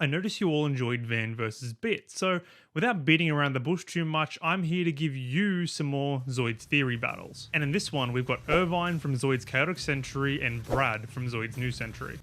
I notice you all enjoyed Van versus Bit, so without beating around the bush too much, I'm here to give you some more Zoids theory battles. And in this one, we've got Irvine from Zoids Chaotic Century and Brad from Zoids New Century.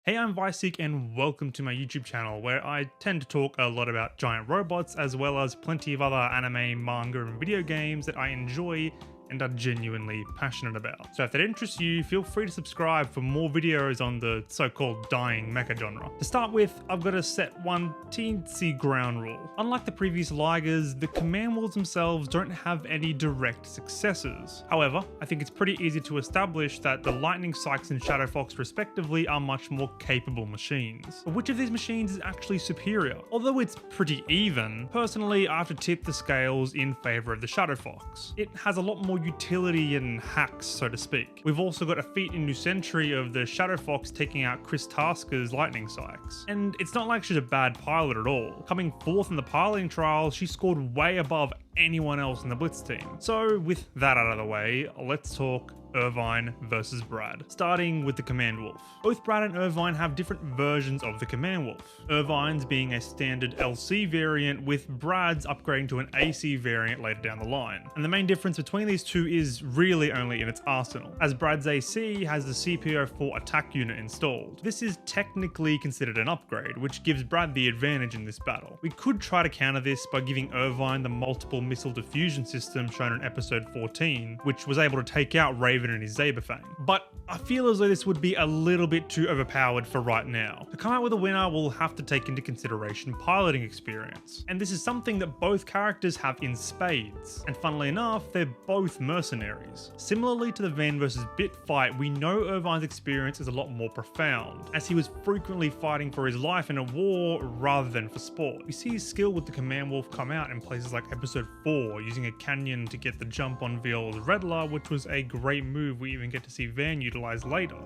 Hey, I'm Viseek and welcome to my YouTube channel where I tend to talk a lot about giant robots as well as plenty of other anime, manga and video games that I enjoy and are genuinely passionate about. So if that interests you, feel free to subscribe for more videos on the so-called dying mecha genre. To start with, I've got to set one teensy ground rule. Unlike the previous Ligers, the command walls themselves don't have any direct successors. However, I think it's pretty easy to establish that the Lightning Saix and Shadow Fox respectively are much more capable machines. But which of these machines is actually superior? Although it's pretty even, personally I have to tip the scales in favour of the Shadow Fox. It has a lot more utility and hacks, so to speak. We've also got a feat in New Century of the Shadow Fox taking out Chris Tasker's Lightning Saix. And it's not like she's a bad pilot at all. Coming fourth in the piloting trial, she scored way above anyone else in the Blitz team. So with that out of the way, let's talk Irvine versus Brad, starting with the Command Wolf. Both Brad and Irvine have different versions of the Command Wolf. Irvine's being a standard LC variant, with Brad's upgrading to an AC variant later down the line. And the main difference between these two is really only in its arsenal, as Brad's AC has the CPO4 attack unit installed. This is technically considered an upgrade, which gives Brad the advantage in this battle. We could try to counter this by giving Irvine the multiple missile diffusion system shown in episode 14, which was able to take out Raven and his Zaberfang. But I feel as though this would be a little bit too overpowered for right now. To come out with a winner, we'll have to take into consideration piloting experience. And this is something that both characters have in spades. And funnily enough, they're both mercenaries. Similarly to the Van versus Bit fight, we know Irvine's experience is a lot more profound, as he was frequently fighting for his life in a war rather than for sport. We see his skill with the Command Wolf come out in places like episode 4, using a canyon to get the jump on Viola's Redler, which was a great move we even get to see Van utilize later.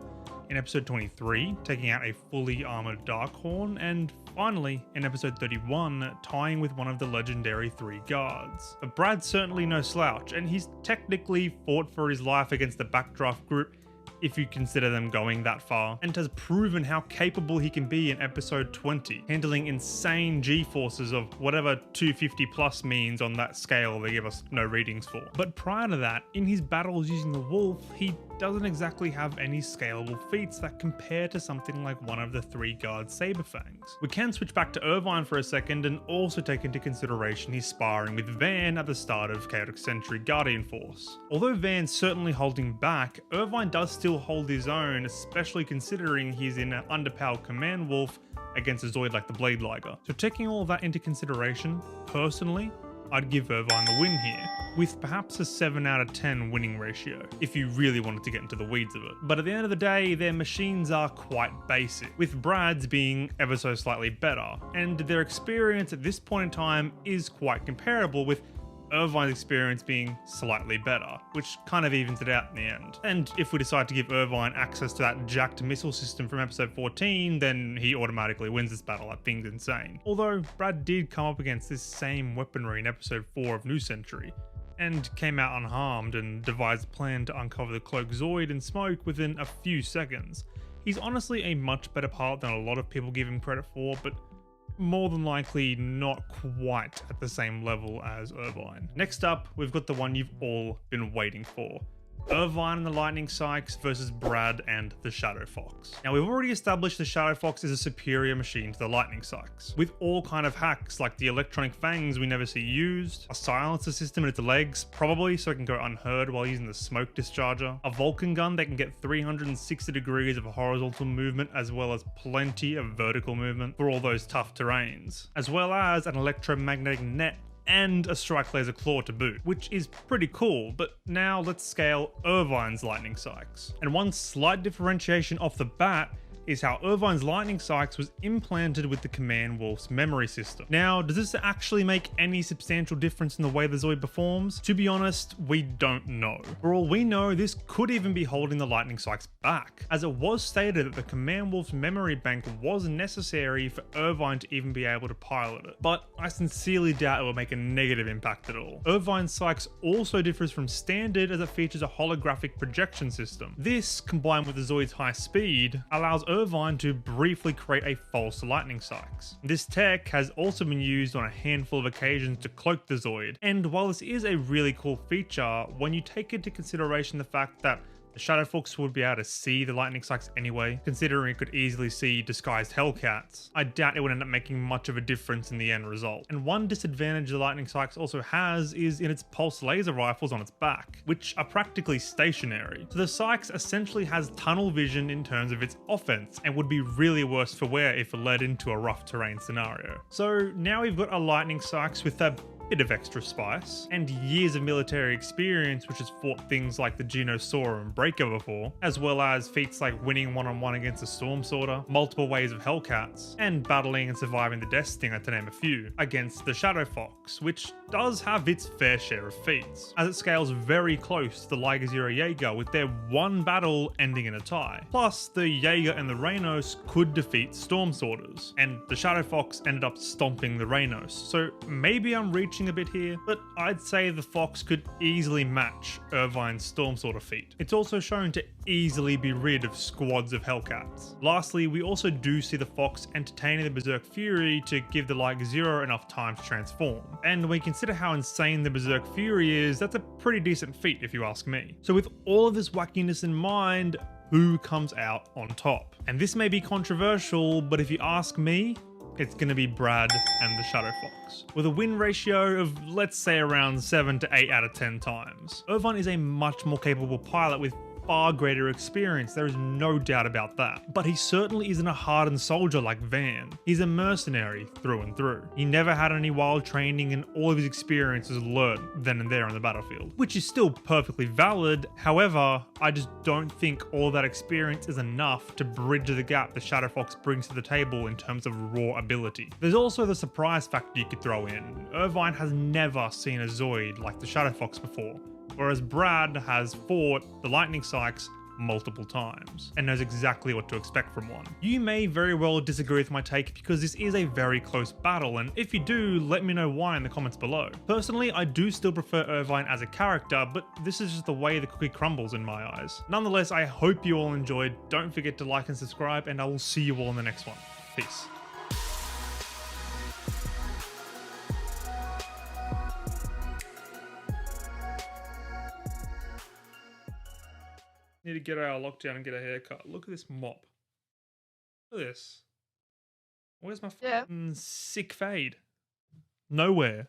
In episode 23, taking out a fully armored Darkhorn, and finally, in episode 31, tying with one of the legendary 3 guards. But Brad's certainly no slouch, and he's technically fought for his life against the Backdraft group, if you consider them going that far, and has proven how capable he can be in episode 20, handling insane G-forces of whatever 250 plus means on that scale they give us no readings for. But prior to that, in his battles using the Wolf, he doesn't exactly have any scalable feats that compare to something like one of the 3 guard Saberfangs. We can switch back to Irvine for a second and also take into consideration his sparring with Van at the start of Chaotic Century Guardian Force. Although Van's certainly holding back, Irvine does still hold his own, especially considering he's in an underpowered Command Wolf against a Zoid like the Blade Liger. So taking all of that into consideration, personally, I'd give Irvine the win here, with perhaps a 7 out of 10 winning ratio, if you really wanted to get into the weeds of it. But at the end of the day, their machines are quite basic, with Brad's being ever so slightly better, and their experience at this point in time is quite comparable, with Irvine's experience being slightly better, which kind of evens it out in the end. And if we decide to give Irvine access to that jacked missile system from episode 14, then he automatically wins this battle. That thing's insane. Although Brad did come up against this same weaponry in episode 4 of New Century, and came out unharmed and devised a plan to uncover the cloak Zoid in smoke within a few seconds. He's honestly a much better pilot than a lot of people give him credit for, but more than likely not quite at the same level as Irvine. Next up, we've got the one you've all been waiting for. Irvine and the Lightning Saix versus Brad and the Shadow Fox. Now, we've already established the Shadow Fox is a superior machine to the Lightning Saix, with all kind of hacks like the electronic fangs we never see used, a silencer system in its legs, probably so it can go unheard while using the smoke discharger, a Vulcan gun that can get 360 degrees of horizontal movement as well as plenty of vertical movement for all those tough terrains, as well as an electromagnetic net and a strike laser claw to boot, which is pretty cool. But now let's scale Irvine's Lightning Saix. And one slight differentiation off the bat is how Irvine's Lightning Saix was implanted with the Command Wolf's memory system. Now, does this actually make any substantial difference in the way the Zoid performs? To be honest, we don't know. For all we know, this could even be holding the Lightning Saix back, as it was stated that the Command Wolf's memory bank was necessary for Irvine to even be able to pilot it. But I sincerely doubt it will make a negative impact at all. Irvine's Saix also differs from standard as it features a holographic projection system. This, combined with the Zoid's high speed, allows Irvine to briefly create a false Lightning Saix. This tech has also been used on a handful of occasions to cloak the Zoid, and while this is a really cool feature, when you take into consideration the fact that the Shadow Fox would be able to see the Lightning Saix anyway, considering it could easily see disguised Hellcats, I doubt it would end up making much of a difference in the end result. And one disadvantage the Lightning Saix also has is in its pulse laser rifles on its back, which are practically stationary. So the Saix essentially has tunnel vision in terms of its offense, and would be really worse for wear if led into a rough terrain scenario. So now we've got a Lightning Saix with a bit of extra spice, and years of military experience which has fought things like the Genosaur and Breaker before, as well as feats like winning one-on-one against a Storm Sorter, multiple waves of Hellcats, and battling and surviving the Death Stinger to name a few, against the Shadow Fox, which does have its fair share of feats, as it scales very close to the Liger Zero Jaeger with their one battle ending in a tie. Plus, the Jaeger and the Reynos could defeat Storm Sorters, and the Shadow Fox ended up stomping the Reynos, so maybe I'm reaching a bit here, but I'd say the Fox could easily match Irvine's Storm Sorter feat. It's also shown to easily be rid of squads of Hellcats. Lastly, we also do see the Fox entertaining the Berserk Fury to give the Liger Zero enough time to transform. And when we consider how insane the Berserk Fury is, that's a pretty decent feat if you ask me. So with all of this wackiness in mind, who comes out on top? And this may be controversial, but if you ask me, it's going to be Brad and the Shadow Fox, with a win ratio of, let's say, around 7 to 8 out of 10 times. Irvine is a much more capable pilot with far greater experience, there is no doubt about that. But he certainly isn't a hardened soldier like Van. He's a mercenary through and through. He never had any wild training, and all of his experience was learned then and there on the battlefield, which is still perfectly valid. However, I just don't think all that experience is enough to bridge the gap the Shadow Fox brings to the table in terms of raw ability. There's also the surprise factor you could throw in. Irvine has never seen a Zoid like the Shadow Fox before, whereas Brad has fought the Lightning Saix multiple times and knows exactly what to expect from one. You may very well disagree with my take because this is a very close battle, and if you do, let me know why in the comments below. Personally, I do still prefer Irvine as a character, but this is just the way the cookie crumbles in my eyes. Nonetheless, I hope you all enjoyed. Don't forget to like and subscribe, and I will see you all in the next one. Peace. Need to get out of lockdown and get a haircut. Look at this mop. Look at this. Where's my fucking sick fade? Nowhere.